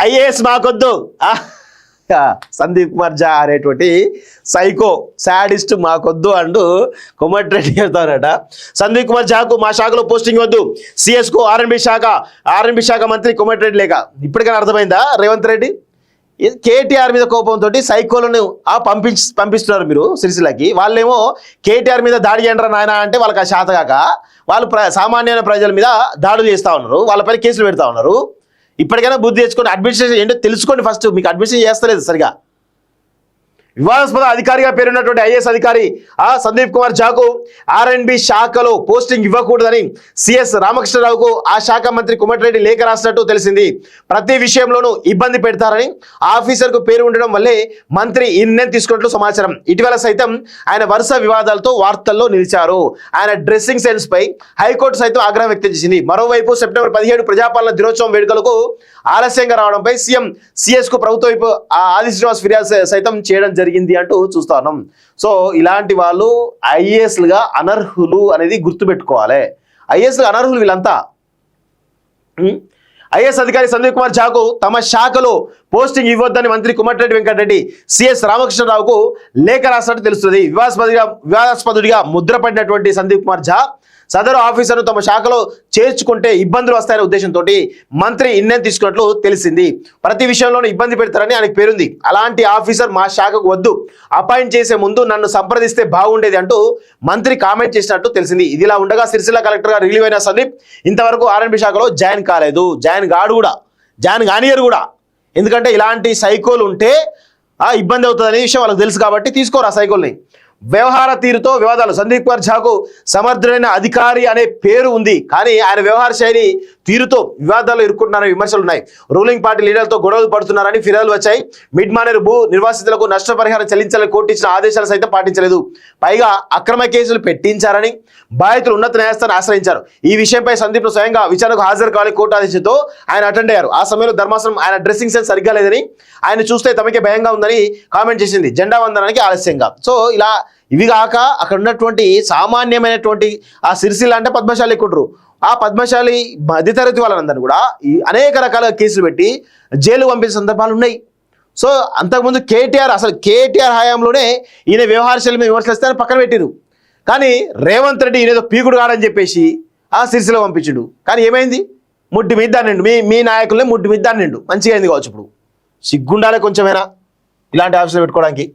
IAS మాకొద్దు, సందీప్ కుమార్ ఝా అనేటువంటి psycho sadist మాకొద్దు అంటూ కోమటిరెడ్డి చెప్తారట. సందీప్ కుమార్ ఝాకు మా శాఖలో పోస్టింగ్ వద్దు, సిఎస్కు ఆర్ఎన్బి శాఖ మంత్రి కోమటిరెడ్డి లేక. ఇప్పటికైనా అర్థమైందా రేవంత్ రెడ్డి? కేటీఆర్ మీద కోపంతో సైకోలను పంపిస్తున్నారు మీరు సిరిసిల్లకి. వాళ్ళేమో కేటీఆర్ మీద దాడి చేయండి నాయన అంటే వాళ్ళకి ఆ శాతగాక వాళ్ళు సామాన్యమైన ప్రజల మీద దాడులు చేస్తూ ఉన్నారు, వాళ్ళపైన కేసులు పెడతా ఉన్నారు. ఇప్పటికైనా బుద్ధి తెచ్చుకొని అడ్మినిస్ట్రేషన్ ఏంటో తెలుసుకోండి. ఫస్ట్ మీకు అడ్మినిస్ట్రేషన్ చేస్తలేదు సరిగా. వివాదాస్పద అధికారిగా పేరున్నటువంటి ఐఏఎస్ అధికారి సందీప్ కుమార్ ఝాకు ఆర్ఎన్బి శాఖలో పోస్టింగ్ ఇవ్వకూడదని సిఎస్ రామకృష్ణరావుకు ఆ శాఖ మంత్రి కోమటిరెడ్డి లేఖ రాసినట్టు తెలిసింది. ప్రతి విషయంలోనూ ఇబ్బంది పెడతారని ఆఫీసర్కు పేరు ఉండడం వల్లే మంత్రి ఈ నిర్ణయం తీసుకున్నట్లు సమాచారం. ఇటీవల సైతం ఆయన వరుస వివాదాలతో వార్తల్లో నిలిచారు. ఆయన డ్రెస్సింగ్ సెన్స్ పై హైకోర్టు సైతం ఆగ్రహం వ్యక్తం చేసింది. మరోవైపు సెప్టెంబర్ 17 ప్రజాపాలన దినోత్సవం వేడుకలకు ఆలస్యంగా రావడంపై సీఎం సిఎస్ కు ప్రభుత్వ వైపు ఆది శ్రీనివాస్ ఫిర్యాదు సైతం చేయడం జరిగింది అంటూ చూస్తా ఉన్నాం. సో ఇలాంటి వాళ్ళు ఐఏఎస్లుగా అనర్హులు అనేది గుర్తుపెట్టుకోవాలి. ఐఏఎస్లుగా అనర్హులు వీళ్ళంతా. ఐఏఎస్ అధికారి సందీప్ కుమార్ ఝాకు తమ శాఖలో పోస్టింగ్ ఇవ్వొద్దని మంత్రి కోమటిరెడ్డి వెంకటరెడ్డి సిఎస్ రామకృష్ణరావుకు లేఖ రాసినట్టు తెలుస్తుంది. వివాదాస్పదుడిగా ముద్రపడినటువంటి సందీప్ కుమార్ ఝా సదరు ఆఫీసర్ను తమ శాఖలో చేర్చుకుంటే ఇబ్బందులు వస్తాయనే ఉద్దేశంతో మంత్రి నిర్ణయం తీసుకున్నట్లు తెలిసింది. ప్రతి విషయంలోనూ ఇబ్బంది పెడతారని ఆయనకు పేరుంది. అలాంటి ఆఫీసర్ మా శాఖకు వద్దు, అపాయింట్ చేసే ముందు నన్ను సంప్రదిస్తే బాగుండేది అంటూ మంత్రి కామెంట్ చేసినట్టు తెలిసింది. ఇదిలా ఉండగా సిరిసిల్ల కలెక్టర్గా రిలీవ్ అయిన సందీప్ ఇంతవరకు ఆర్ఎన్బి శాఖలో జాయిన్ కాలేదు. జాయిన్ కానియరు కూడా. ఎందుకంటే ఇలాంటి సైకోలు ఉంటే ఇబ్బంది అవుతుందనే విషయం వాళ్ళకి తెలుసు కాబట్టి తీసుకోరు ఆ సైకోల్ని. వ్యవహార తీరుతో వివాదాలు. సందీప్ కుమార్ ఝాకు సమర్థుడైన అధికారి అనే పేరు ఉంది, కానీ ఆయన వ్యవహార శైలి తీరుతో వివాదాలు ఇరుక్కుంటున్నారని విమర్శలు ఉన్నాయి. రూలింగ్ పార్టీ లీడర్లతో గొడవలు పడుతున్నారని ఫిర్యాదులు వచ్చాయి. మిడ్ మానేరు భూ నిర్వాసితులకు నష్టపరిహారం చెల్లించాలని కోర్టు ఇచ్చిన ఆదేశాలు సైతం పాటించలేదు. పైగా అక్రమ కేసులు పెట్టించారని బాధితులు ఉన్నత న్యాయస్థానాన్ని ఆశ్రయించారు. ఈ విషయంపై సందీప్ స్వయంగా విచారణకు హాజరు కావాలి కోర్టు ఆదేశంతో ఆయన అటెండ్ అయ్యారు. ఆ సమయంలో ధర్మాసనం ఆయన డ్రెస్సింగ్ సెన్స్ సరిగ్గా లేదని, ఆయన చూస్తే తమకే భయంగా ఉందని కామెంట్ చేసింది. జెండా వందనానికి ఆలస్యంగా. సో ఇలా ఇవి కాక అక్కడ ఉన్నటువంటి సామాన్యమైనటువంటి ఆ సిరిసిల్ల అంటే పద్మశాలి ఎక్కుంటారు. ఆ పద్మశాలి మధ్యతరగతి వాళ్ళందరూ కూడా అనేక రకాల కేసులు పెట్టి జైలు పంపించిన సందర్భాలు ఉన్నాయి. సో అంతకుముందు కేటీఆర్ హయాంలోనే ఈయన వ్యవహార శైలి మీద విమర్శలు వస్తే పక్కన పెట్టిరు. కానీ రేవంత్ రెడ్డి ఈయనేదో పీకుడు కాడని చెప్పేసి ఆ సిరిసిల్ల పంపించిండు. కానీ ఏమైంది? ముడ్డి మీద దాన్నిండు. మీ నాయకులనే ముడ్డి మీద దాన్నిండు. మంచిగా అయింది కావచ్చు. ఇప్పుడు సిగ్గుండాలే కొంచెమైనా ఇలాంటి ఆఫీసులు పెట్టుకోవడానికి.